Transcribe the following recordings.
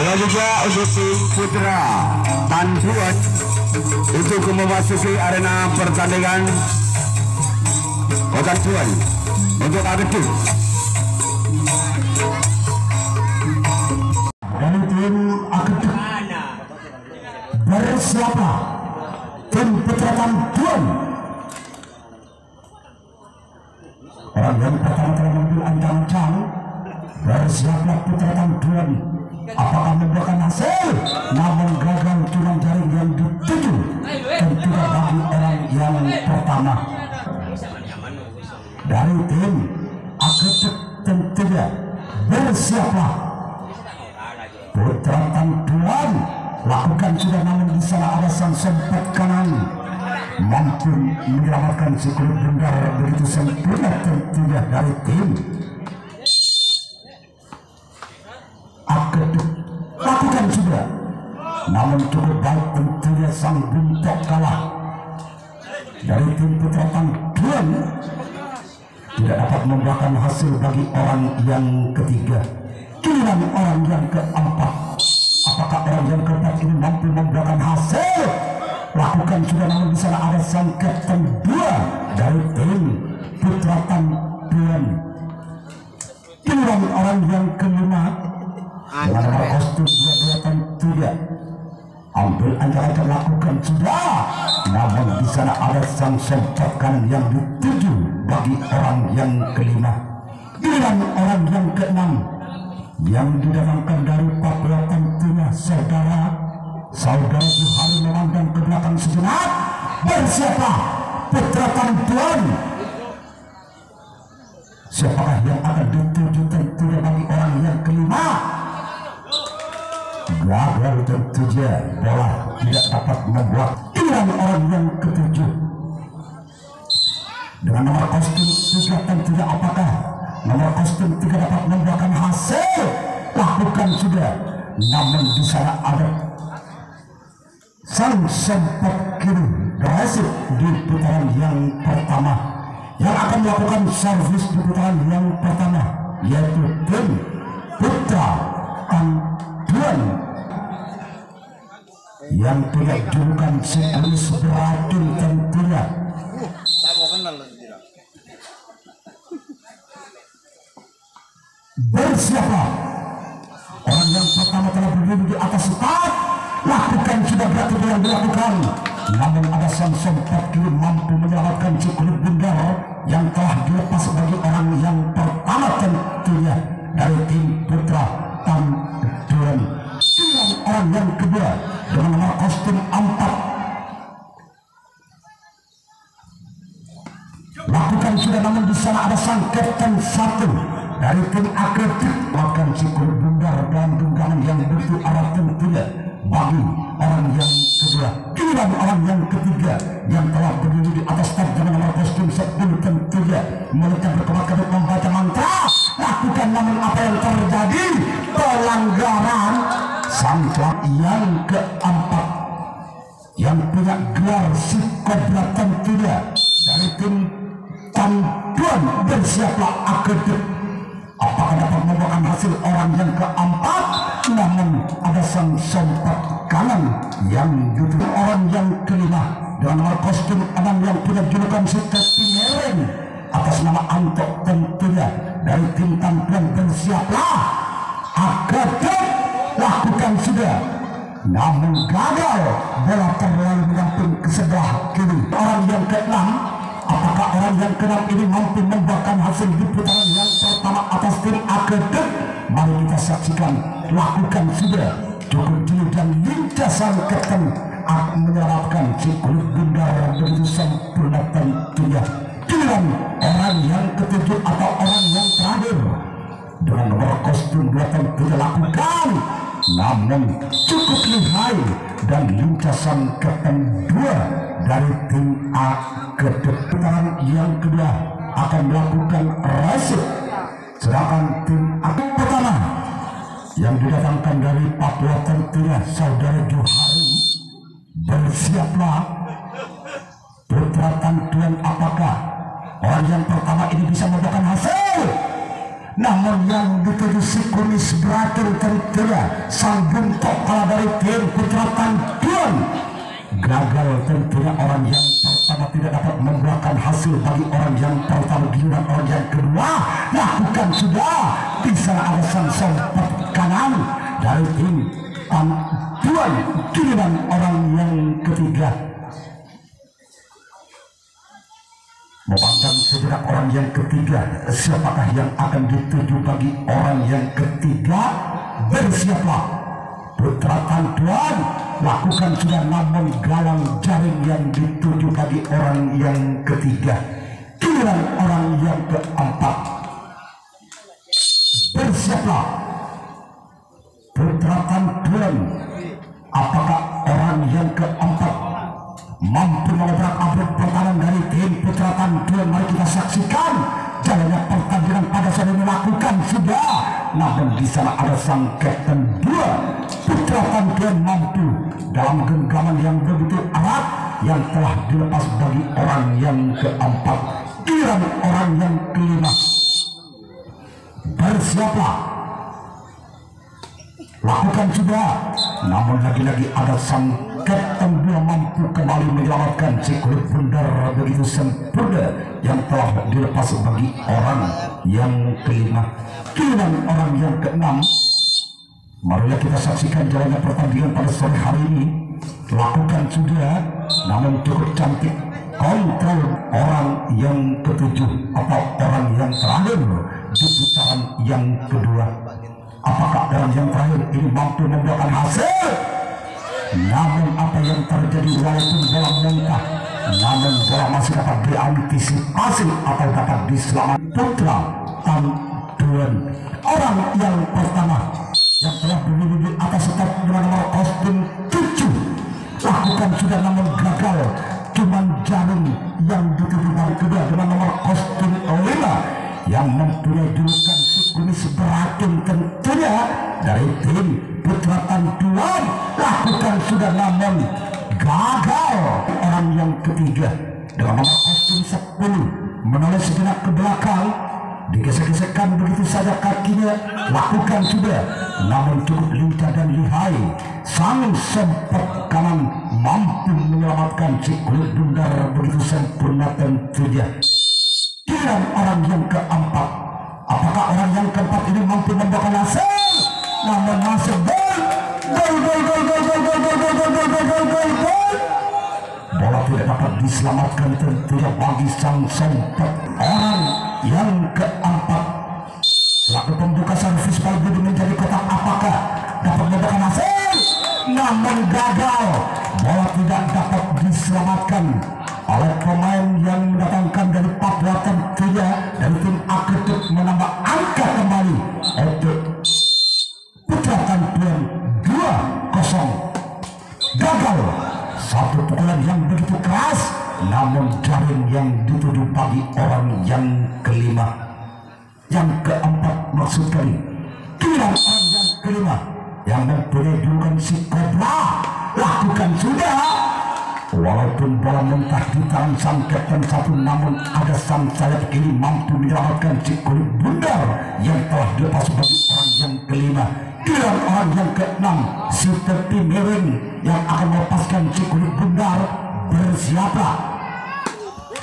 Selanjutnya untuk tim putra Tanduan untuk memasuki arena pertandingan. Tanduan untuk Agetu. Dari tim Agetu bersiaplah tim putra Tanduan. Orang yang pertama telah mengambil ancang-ancang. Bersiaplah putra Tanduan. Apakah membuahkan hasil? Namun gagal tulang jaring yang dituju dan tidak bagi orang yang pertama. Dari tim Agetu tentunya bersiaplah putra Tanduan. Lakukan sudah, namun di sana ada sang sempat kanan mampu menyelamatkan si kulit bundar begitu sempurna tentunya dari tim Agetu. Lakukan sudah, namun cukup baik tentunya sang buntok kalah dari tim putra Tanduan. Tidak dapat membuahkan hasil bagi orang yang ketiga. Giliran orang yang keempat. Apakah orang yang keempat ini mampu membuahkan hasil? Lakukan sudah, namun di sana ada sang kapten 2 dari tim putra Tanduan. Giliran orang yang kelima dengan nomor kostum 22 tentunya ambil ancang-ancang, lakukan sudah, namun di sana ada sang sempat kanan yang dituju bagi orang yang kelima. Giliran orang yang keenam yang didatangkan dari Papua tentunya saudara Johari memandang ke belakang sejenak. Bersiaplah putra Tanduan. Siapakah yang akan dituju tentunya bagi orang yang kelima? Gagal tentunya, bola tidak dapat membuat. Giliran orang yang ketujuh dengan nomor kostum 3 tentunya, apakah nomor kostum 3 dapat membuahkan hasil? Lakukan sudah, namun di sana ada sang sempat kiri berhasil di putaran yang pertama. Yang akan melakukan servis di putaran yang pertama yaitu tim putra Tanduan yang punya julukan Siklus Beracun tentunya. Saya mau kenal tidak. Bersiaplah orang yang pertama telah berdiri di atas start. Lakukan sudah, berarti yang dilakukan, namun ada sang sempat kiri mampu menyelamatkan si kulit bundar yang telah dilepas bagi orang yang pertama tentunya dari tim putra Tanduan. Giliran orang yang kedua dengan nomor kostum 4. Lakukan sudah, namun di sana ada sang kapten 1 dari tim Agetu. Bahkan si kulit bundar dan tunggangan yang begitu arah tentunya bagi orang yang kedua. Giliran orang yang ketiga yang telah berdiri di atas start dengan nomor kostum 10 tentunya mereka berkemas-kemas membaca mantra. Lakukan, namun apa yang terjadi? Pelanggaran. Sang yang keempat yang punya gelar si Kobra tentunya dari tim Tanduan. Bersiaplah Agetu. Apakah dapat membuahkan hasil orang yang keempat? Namun ada sang sempat kanan yang duduk. Orang yang kelima dengan nomor kostum 6 yang punya julukan si Mereng atas nama Antok tentunya dari tim Tanduan. Bersiaplah Agetu. Lakukan sudah, namun gagal, bola terlalu menyamping ke sebelah kiri. Orang yang keenam, apakah orang yang keenam ini mampu membuahkan hasil di putaran yang pertama atas tim Agetu? Mari kita saksikan. Lakukan sudah, cukup dulu dan lincasan kapten akan menyelamatkan si kulit bundar begitu sempurna tentunya. Giliran orang yang ketujuh atau orang yang terakhir dengan nomor kostum 2 tentunya lakukan, namun cukup lihai dan lincasan kapten 2 dari tim Agetu. Putaran yang kedua akan melakukan resip, sedangkan tim Agetu pertama yang didatangkan dari Papua tentunya saudara Johari. Bersiaplah putra Tanduan. Apakah orang yang pertama ini bisa membuahkan hasil? namun yang dituju si kumis beratur tentunya sang buntok kalah dari tim Putra Tantuan. Gagal tentunya orang yang pertama tidak dapat membuahkan hasil bagi orang yang pertama, giliran orang yang kedua lakukan sudah di sana ada sang sempat kanan dari tim Tantuan, giliran orang yang ketiga memandang sejenak orang yang ketiga, siapakah yang akan dituju bagi orang yang ketiga? Bersiaplah Putra Tantuan, lakukan sudah, namun galang jaring yang dituju bagi orang yang ketiga, giliran orang yang keempat. Bersiaplah Putra Tantuan, apakah orang yang keempat mampu mengobrak-abrik pertahanan dari tim Putra Tantuan? Mari kita saksikan jalannya pertandingan pada saat ini. Lakukan sudah, namun di sana ada sang Kapten 2 Putra Tantuan mampu dalam genggaman yang begitu erat yang telah dilepas bagi orang yang keempat, giliran orang yang kelima. Bersiaplah, lakukan sudah, namun lagi-lagi ada sang Kapten 2 mampu kembali menyelamatkan si kulit bundar begitu sempurna yang telah dilepas bagi orang yang kelima, giliran orang yang keenam. Marilah kita saksikan jalannya pertandingan pada sore hari ini. Lakukan sudah, namun cukup cantik kontrol orang yang ketujuh atau orang yang terakhir di putaran yang kedua. Apakah orang yang terakhir ini mampu membuahkan hasil? Namun apa yang terjadi, walaupun bola muntah, namun bola masih dapat diantisipasi atau dapat diselamatkan. Putra Tantuan, orang yang pertama yang telah berdiri di atas start dengan nomor kostum 7, lakukan sudah, namun gagal. Cuman jaring yang dituju dari kedua dengan nomor kostum 5 yang mempunyai julukan si kumis beracun tentunya dari tim Putra Tantuan, lakukan sudah, namun gagal. Orang yang ketiga dengan nomor kostum 10 menoleh sejenak ke belakang, digesek-gesekkan begitu saja kakinya, lakukan sudah, namun cukup lincah dan lihai sang sempat kanan mampu menyelamatkan si kulit bundar begitu sempurna tentunya, giliran orang yang keempat. Apakah orang yang keempat ini mampu membawa hasil? Namun masuk gol. Bola tidak dapat diselamatkan tentunya bagi sang sempat orang yang keempat. Selaku pembuka servis Palbudi menjadi kotak, apakah dapat membawa hasil? Namun gagal. Bola tidak dapat diselamatkan oleh pemain yang mendatangkan dari Papua tentunya dari tim Akredit, menambah angka kembali untuk Putra Tantuan 2-0. Gagal. Satu pukulan yang begitu keras, namun jaring yang dituju bagi orang yang kelima, yang keempat maksud kali, giliran orang yang kelima yang mempunyai julukan si Kobra, lakukan sudah. Walaupun bola mentah di tangan sang Kapten 1, namun ada sang sayap ini mampu menyelamatkan si kulit bundar yang telah dilepas bagi orang yang kelima, giliran orang yang keenam si tepi miring yang akan melepaskan si kulit bundar. Bersiaplah,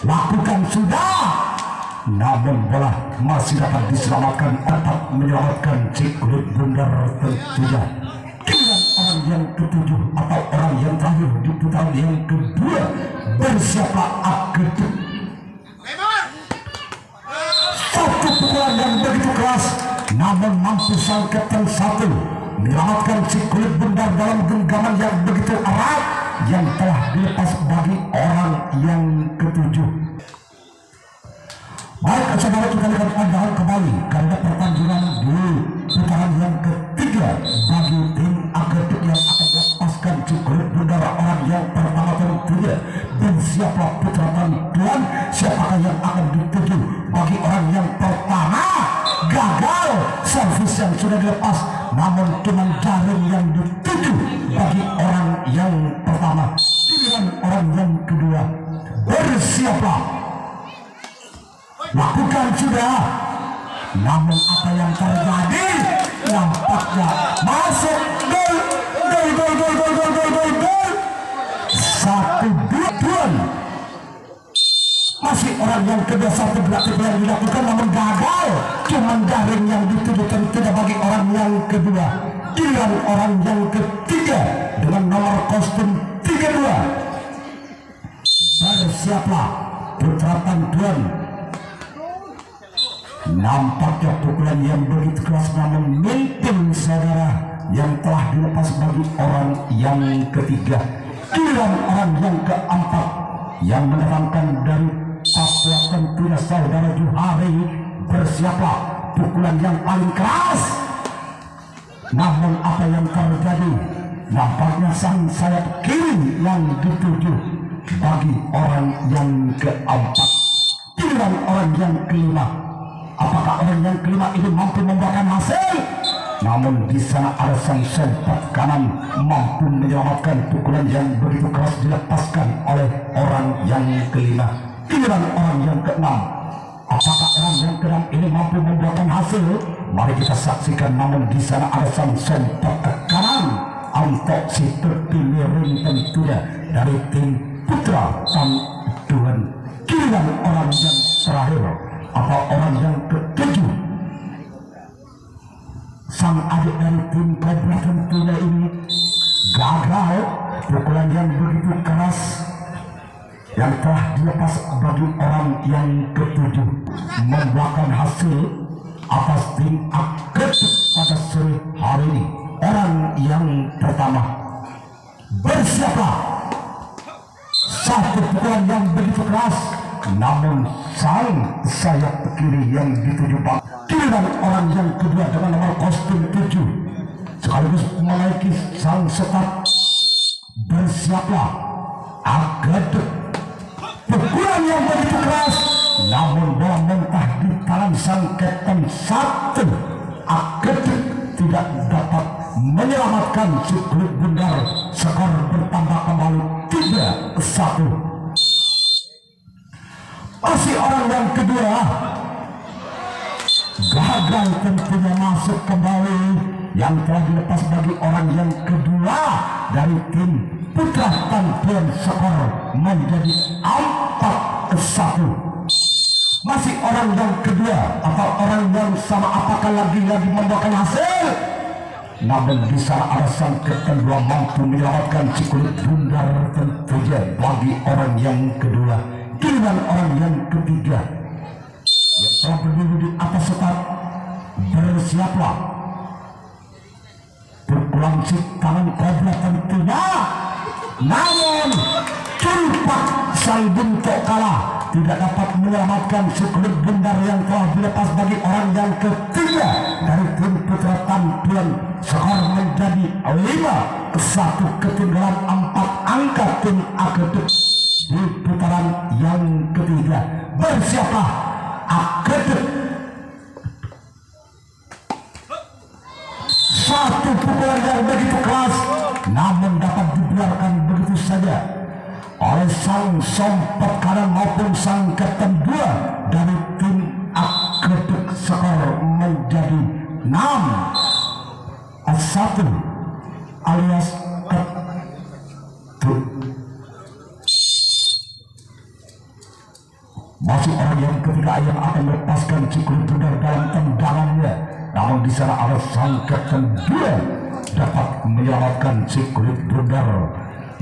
lakukan sudah, namun bola masih dapat diselamatkan, dapat menyelamatkan si kulit bundar tentunya, giliran orang yang ketujuh atau orang yang terakhir di putaran yang kedua. Bersiaplah Akredit. Satu pukulan yang begitu keras, namun mampu sang Kapten 1 menyelamatkan si kulit bundar dalam genggaman yang begitu erat yang telah dilepas bagi orang yang ketujuh. Baik, saudara, kita lihat pandangan kembali karena pertandingan di putaran yang ketiga bagi tim Akredit yang akan melepaskan si kulit bundar orang yang pertama tentunya. Dan siapa Putra Tantuan, siapakah yang akan dituju bagi orang yang pertama? Gagal servis yang sudah dilepas, namun cuma jaring yang dituju bagi orang yang pertama, giliran orang yang kedua. Bersiaplah, lakukan sudah, Namun apa yang terjadi? Nampaknya masuk gol. Satu gol. Masih orang yang kedua, satu gerak yang dilakukan namun gagal. Cuman jaring yang ditujukan tidak bagi orang yang kedua. Giliran orang yang ketiga dengan nomor kostum 32. Bersiaplah putra Tantuan. Nampaknya pukulan yang begitu keras namun mimpin saudara yang telah dilepas bagi orang yang ketiga. Giliran orang yang keempat yang menerangkan dari Papua tentunya saudara Juhari. Bersiaplah pukulan yang paling keras. Namun apa yang terjadi? Nampaknya sang sayap kiri yang dituju bagi orang yang keempat. Giliran orang yang kelima. Apakah orang yang kelima ini mampu membuahkan hasil? Namun di sana ada sang sempat kanan mampu menyelamatkan pukulan yang begitu keras dilepaskan oleh orang yang kelima. Giliran orang yang keenam. Apakah orang yang keenam ini mampu membuahkan hasil? Mari kita saksikan. Namun di sana ada sang sempat ke kanan untuk si terpilih tentunya dari tim Putra Tantuan. Giliran orang yang terakhir atau orang yang ketujuh, sang adik dari tim Cobra tentunya ini gagal. Pukulan yang begitu keras yang telah dilepas bagi orang yang ketujuh membuahkan hasil atas tim Akredit pada sore hari ini. Orang yang pertama, bersiaplah. Satu pukulan yang begitu keras namun sang sayap kiri yang dituju bang. Giliran orang yang kedua dengan nomor kostum 7 sekaligus menaiki sang setat. Bersiaplah. Akredit. Pukulan yang begitu keras namun bola mentah di tangan sang kapten 1. Akredit tidak dapat menyelamatkan si klub bundar. Skor bertambah kembali 3-1. Masih orang yang kedua gagal tentunya masuk kembali yang telah dilepas bagi orang yang kedua dari tim Putra Tantuan. Skor menjadi 4-1. Masih orang yang kedua atau orang yang sama. Apakah lagi-lagi membuahkan hasil? Namun di sana ada sang kapten 2 mampu menyelamatkan si kulit bundar tentunya bagi orang yang kedua. Giliran orang yang ketiga yang telah berdiri di atas setat. Bersiaplah. Pukulan si tangan Cobra tentunya. Namun Culpak sang bentuk kalah tidak dapat menyelamatkan si kulit bundar yang telah dilepas bagi orang yang ketiga dari tim Putra Tantuan. Skor menjadi 5-1. Ketinggalan 4 angka tim Akredit di putaran yang ketiga. Bersiaplah. Akredit. Satu pukulan yang begitu keras namun dapat dibiarkan begitu saja oleh sang sompet kanan maupun sang kapten 2 dari tim Akredit. Skor menjadi 6-1 alias masih orang yang ketiga yang akan melepaskan si kulit bundar dalam tendangannya. Namun di sana ada sang kapten 2 dapat menyelamatkan si kulit bundar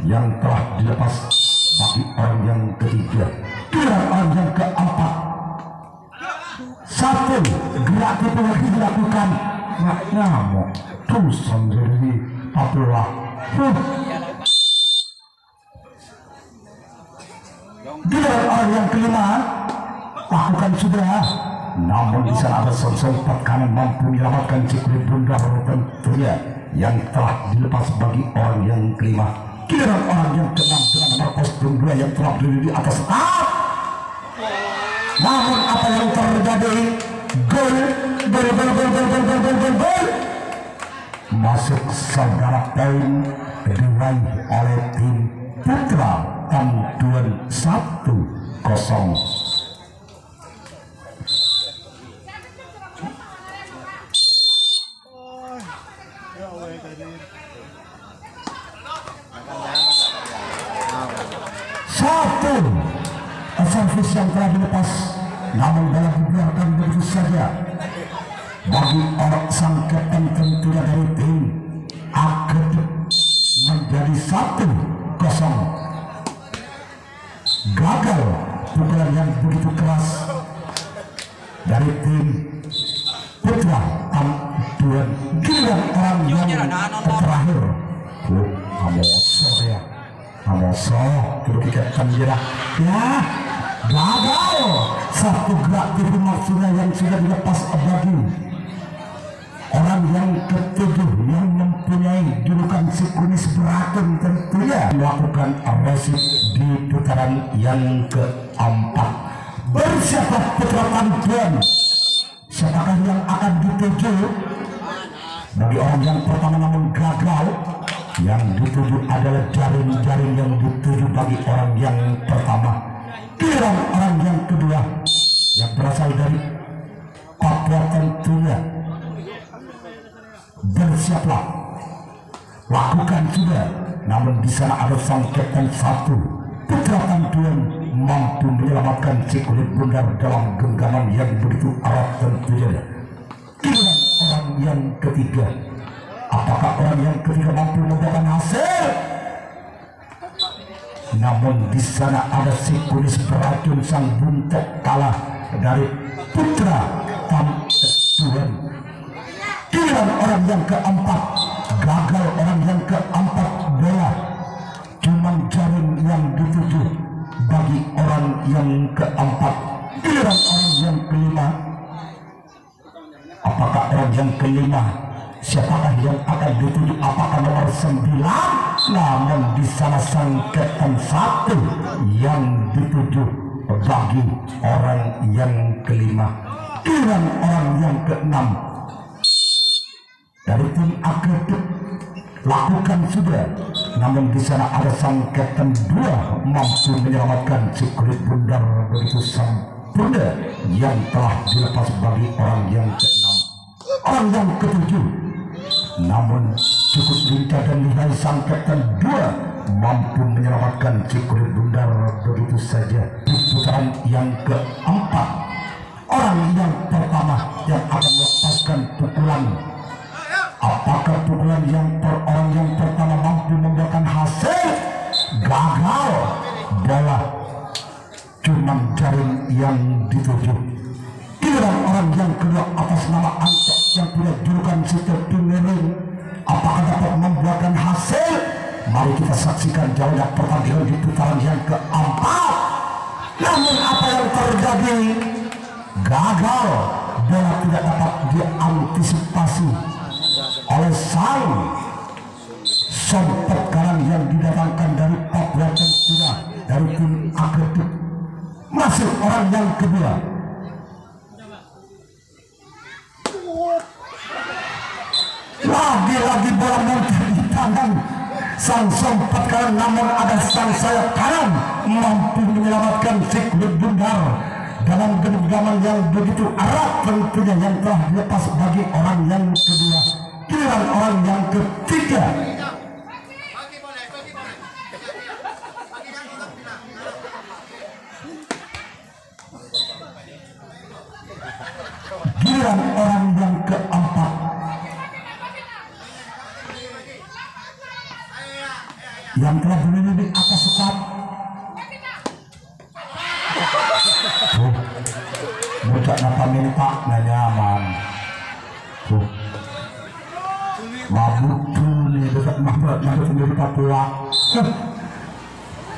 yang telah dilepas bagi orang yang ketiga. Giliran orang yang keempat. Satu gerak itu lagi dilakukan. Nggak nyamuk terus sendiri Papua. Giliran orang yang kelima lakukan sudah. Namun di sana ada sempat kanan mampu menyelamatkan si kulit bundar tentunya yang telah dilepas bagi orang yang kelima. Giliran orang yang keenam dengan nomor kostum 2 yang telah berdiri di atas setat. Namun apa yang terjadi? Gol. Masuk saudara, poin diraih oleh tim Putra Tantuan 1-0. servis yang telah dilepas, namun bola dibiarkan begitu saja bagi orang sang kapten tentunya dari tim Akredit menjadi 1-0. Gagal pukulan yang begitu keras dari tim Putra Tamtuan. Giliran orang yang terakhir Amoso ya, Amoso kerugikan dia ya, gagal satu gerak tipu maksudnya yang sudah dilepas bagi orang yang ketujuh yang mempunyai julukan si kunis beracun tentunya melakukan agresif di putaran yang keempat. Bersiaplah Putra Tamtuan, siapakah yang akan dituju bagi orang yang pertama namun gagal. Yang dituju adalah jaring-jaring yang dituju bagi orang yang pertama. Giliran orang yang kedua yang berasal dari Papua tentunya. Bersiaplah, lakukan sudah. Namun di sana ada sang kapten 1 Putra Tamtuan mampu menyelamatkan si kulit bundar dalam genggaman yang begitu erat tentunya. Giliran orang yang ketiga, apakah orang yang ketiga mampu membuahkan hasil? Namun di sana ada si kunis beracun sang buntet kalah dari Putra Tamtuan. Giliran orang yang keempat, gagal orang yang keempat, bola cuman jaring yang dituju bagi orang yang keempat. Giliran orang yang kelima, apakah orang yang kelima, siapakah yang akan dituju? Apakah nomor 9? Namun di sana sang kapten 1 yang dituju bagi orang yang kelima. Giliran orang yang keenam dari tim Akredit, lakukan sudah. Namun di sana ada sang kapten 2 mampu menyelamatkan si kulit bundar begitu sempurna yang telah dilepas bagi orang yang keenam. Orang yang ketujuh, namun cukup lincah dan lihai sang kapten 2 mampu menyelamatkan si kulit bundar begitu saja. Di putaran yang keempat, orang yang pertama yang akan melepaskan pukulan. Apakah pukulan yang orang yang pertama mampu membuahkan hasil? Gagal, bola cuma jaring yang dituju. Giliran orang yang kedua atas nama Anto yang punya julukan Sister Pingeling, apakah dapat membuahkan hasil? Mari kita saksikan jalannya pertandingan di putaran yang keempat. Namun apa yang terjadi? Gagal, bola tidak dapat diantisipasi oleh sang sompet kanan yang didatangkan dari Papua tentunya dari tim Akredit. Masuk orang yang kedua, lagi-lagi bola muncul di tangan sang sompet kanan, namun ada sang sayap kanan mampu menyelamatkan si kulit bundar dalam genggaman yang begitu erat tentunya yang telah dilepas bagi orang yang kedua. Giliran orang yang ketiga, giliran orang yang keempat, yang telah berdiri di atas sekap. Bocah napa minta nyaman. Mabuk nih dekat mabuk sendiri Papua.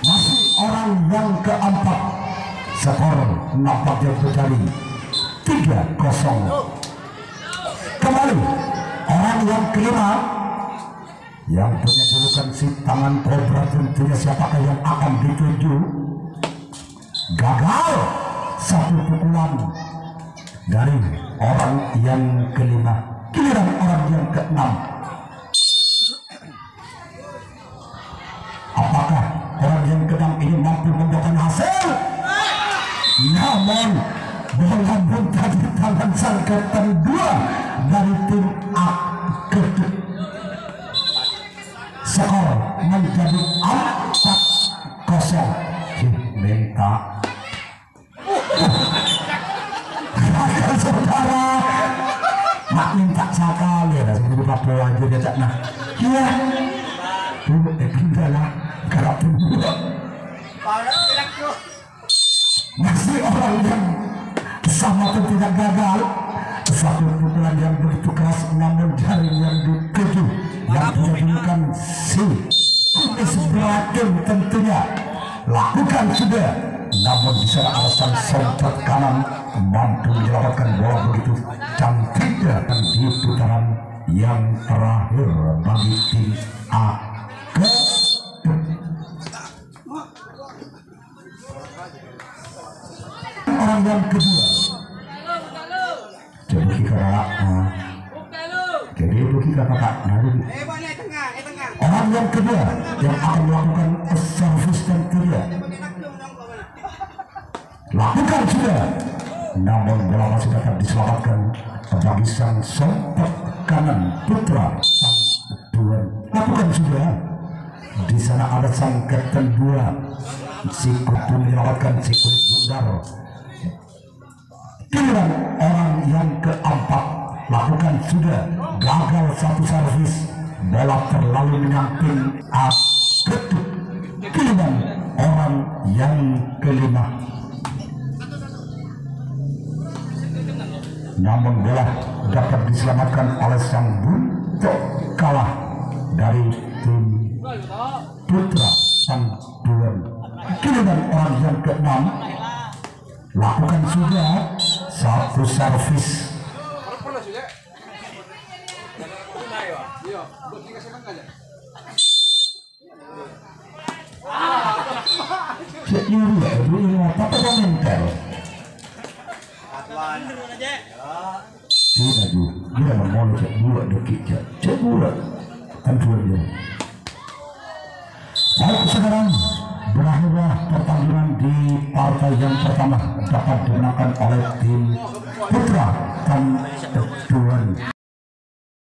Masih orang yang keempat, skor nampaknya terjadi 3-0. Kembali orang yang kelima yang punya julukan si tangan kobra tentunya, siapakah yang akan dituju? Gagal satu pukulan dari orang yang kelima. Giliran orang yang keenam, apakah orang yang keenam ini mampu membuahkan hasil? Namun bola muntah di tangan sang kapten 2 dari tim Akredit. Skor menjadi 4-0. Minta sekali lah sebelum apa aja dia tak nah iya tuh pindah lah karena kedua masih orang yang sama pun tidak gagal satu pukulan yang begitu keras namun jaring yang dituju yang dijadikan si kumis beracun tentunya lakukan sudah namun di sana alasan sempat kanan mampu menyelamatkan bola begitu cantiknya dan di putaran yang terakhir bagi tim A ke orang yang kedua jadi kita jadi itu kita kakak orang yang kedua yang akan melakukan servis dan kedua lakukan sudah namun bola masih dapat diselamatkan bagi sang sempat kanan putra sang Tuan lakukan sudah di sana ada sang kapten dua si Kutu menyelamatkan si kulit bundar giliran orang yang keempat lakukan sudah gagal satu servis bola terlalu menyamping ketuk giliran orang yang kelima namun bola dapat diselamatkan oleh sang buntok kalah dari tim putra sang Tuan giliran orang yang keenam lakukan sudah satu servis tapi komentar tidak juga dia mau cek dua dekik cek dua tentunya baik sekarang berakhirlah pertandingan di partai yang pertama dapat dimenangkan oleh tim putra dan